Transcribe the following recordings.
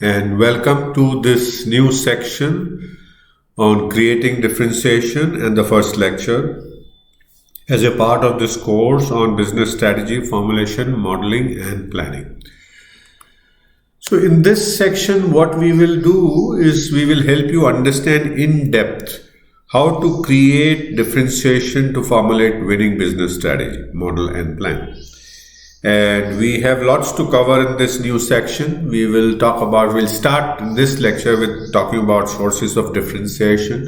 and welcome to this new section on creating differentiation and the first lecture as a part of this course on business strategy, formulation, modeling and planning. So in this section, what we will do is we will help you understand in depth how to create differentiation to formulate winning business strategy, model and plan. And we have lots to cover in this new section. We'll start in this lecture with talking about sources of differentiation.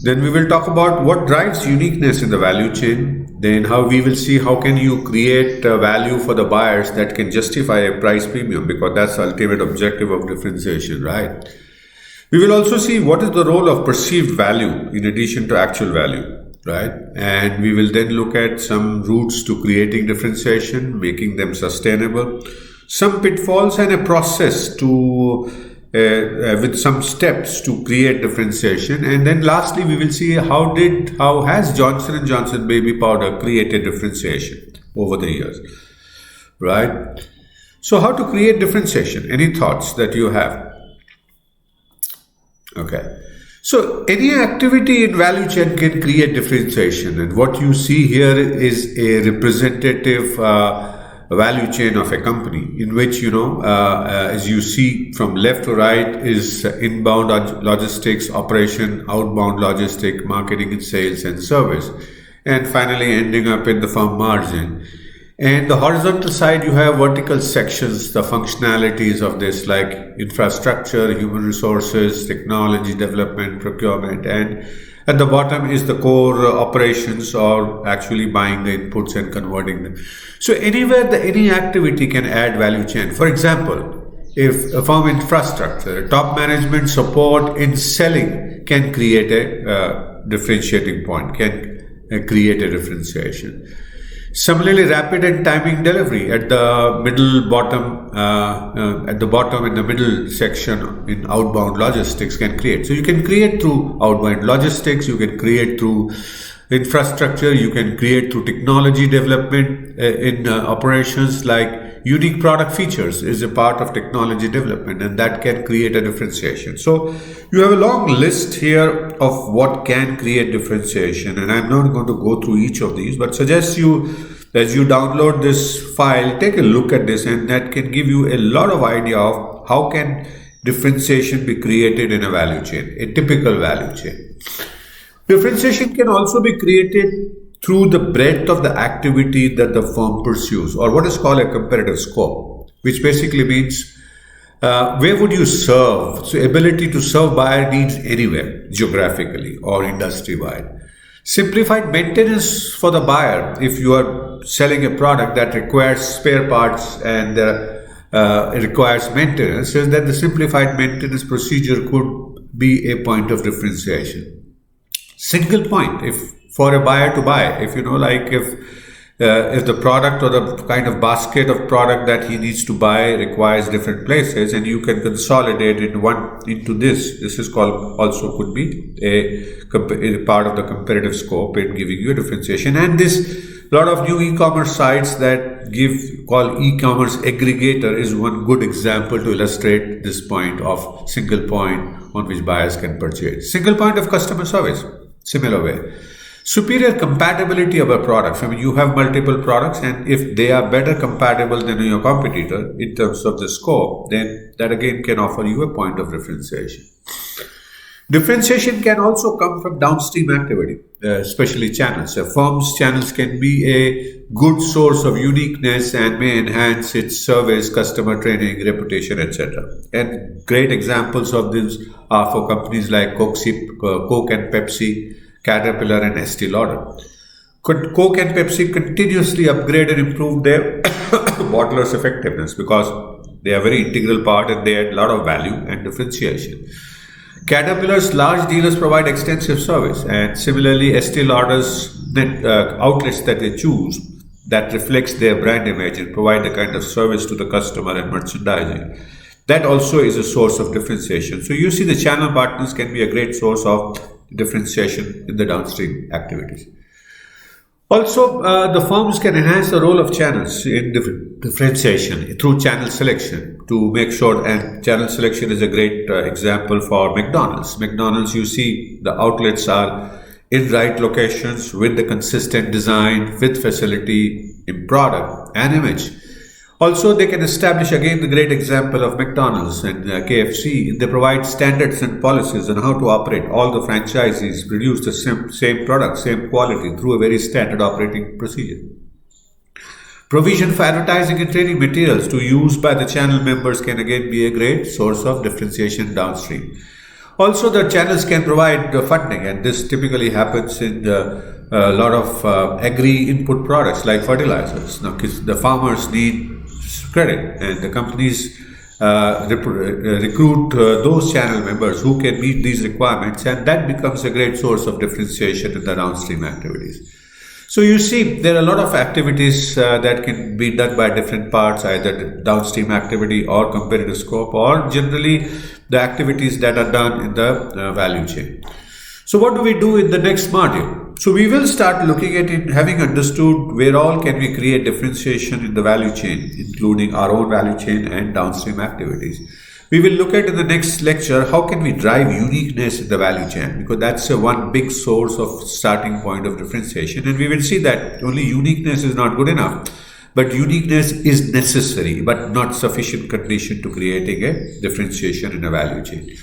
Then we will talk about what drives uniqueness in the value chain. Then we will see how can you create value for the buyers that can justify a price premium, because that's the ultimate objective of differentiation, right? We will also see what is the role of perceived value in addition to actual value. Right, and we will then look at some routes to creating differentiation, making them sustainable, some pitfalls, and a process to with some steps to create differentiation. And then lastly, we will see how has Johnson & Johnson baby powder created differentiation over the years. Right. So how to create differentiation? Any thoughts that you have? Okay. So any activity in value chain can create differentiation, and what you see here is a representative value chain of a company in which, as you see from left to right is inbound logistics, operation, outbound logistic, marketing and sales and service, and finally ending up in the firm margin. And the horizontal side, you have vertical sections, the functionalities of this like infrastructure, human resources, technology development, procurement, and at the bottom is the core operations, or actually buying the inputs and converting them. So anywhere any activity can add value chain. For example, if a firm infrastructure, top management support in selling can create a differentiating point, can create a differentiation. Similarly, rapid and timing delivery at the bottom in the middle section in outbound logistics can create. So you can create through outbound logistics, you can create through infrastructure, you can create through technology development in operations, like unique product features is a part of technology development, and that can create a differentiation. So you have a long list here of what can create differentiation, and I'm not going to go through each of these, but suggest you, as you download this file, take a look at this, and that can give you a lot of idea of how can differentiation be created in a value chain, a typical value chain. Differentiation can also be created through the breadth of the activity that the firm pursues, or what is called a competitive scope, which basically means where would you serve? So ability to serve buyer needs anywhere, geographically or industry-wide. Simplified maintenance for the buyer, if you are selling a product that requires spare parts and it requires maintenance, is that the simplified maintenance procedure could be a point of differentiation. Single point, if for a buyer to buy, if if the product or the kind of basket of product that he needs to buy requires different places, and you can consolidate into this is called, also could be a part of the competitive scope in giving you a differentiation. And this lot of new e-commerce sites that call e-commerce aggregator is one good example to illustrate this point of single point on which buyers can purchase. Single point of customer service, similar way. Superior compatibility of a product. I mean, you have multiple products, and if they are better compatible than your competitor in terms of the scope, then that again can offer you a point of differentiation. Differentiation can also come from downstream activity, especially channels. A firm's channels can be a good source of uniqueness and may enhance its service, customer training, reputation, etc. And great examples of this are for companies like Coke and Pepsi, Caterpillar and Estee Lauder. Coke and Pepsi continuously upgrade and improve their bottlers' effectiveness because they are very integral part and they add a lot of value and differentiation. Caterpillar's large dealers provide extensive service, and similarly Estee Lauder's outlets that they choose that reflects their brand image and provide the kind of service to the customer and merchandising. That also is a source of differentiation. So you see the channel partners can be a great source of differentiation in the downstream activities. Also, the firms can enhance the role of channels in differentiation through channel selection to make sure, and channel selection is a great example for McDonald's. McDonald's, you see, the outlets are in right locations with the consistent design, with facility in product and image. Also, they can establish again the great example of McDonald's and KFC. They provide standards and policies on how to operate. All the franchisees produce the same product, same quality through a very standard operating procedure. Provision for advertising and training materials to use by the channel members can again be a great source of differentiation downstream. Also, the channels can provide funding, and this typically happens in a lot of agri input products like fertilizers. Now, the farmers need credit, and the companies recruit those channel members who can meet these requirements, and that becomes a great source of differentiation in the downstream activities. So you see, there are a lot of activities that can be done by different parts, either downstream activity or competitive scope, or generally the activities that are done in the value chain. So what do we do in the next module? So we will start looking at it, having understood where all can we create differentiation in the value chain, including our own value chain and downstream activities. We will look at in the next lecture how can we drive uniqueness in the value chain, because that's one big source of starting point of differentiation, and we will see that only uniqueness is not good enough, but uniqueness is necessary but not sufficient condition to creating a differentiation in a value chain.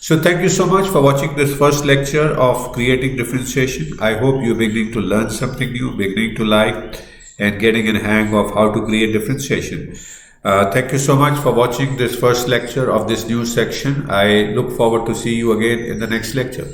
So thank you so much for watching this first lecture of creating differentiation. I hope you're beginning to learn something new, beginning to like and getting a hang of how to create differentiation. Thank you so much for watching this first lecture of this new section. I look forward to see you again in the next lecture.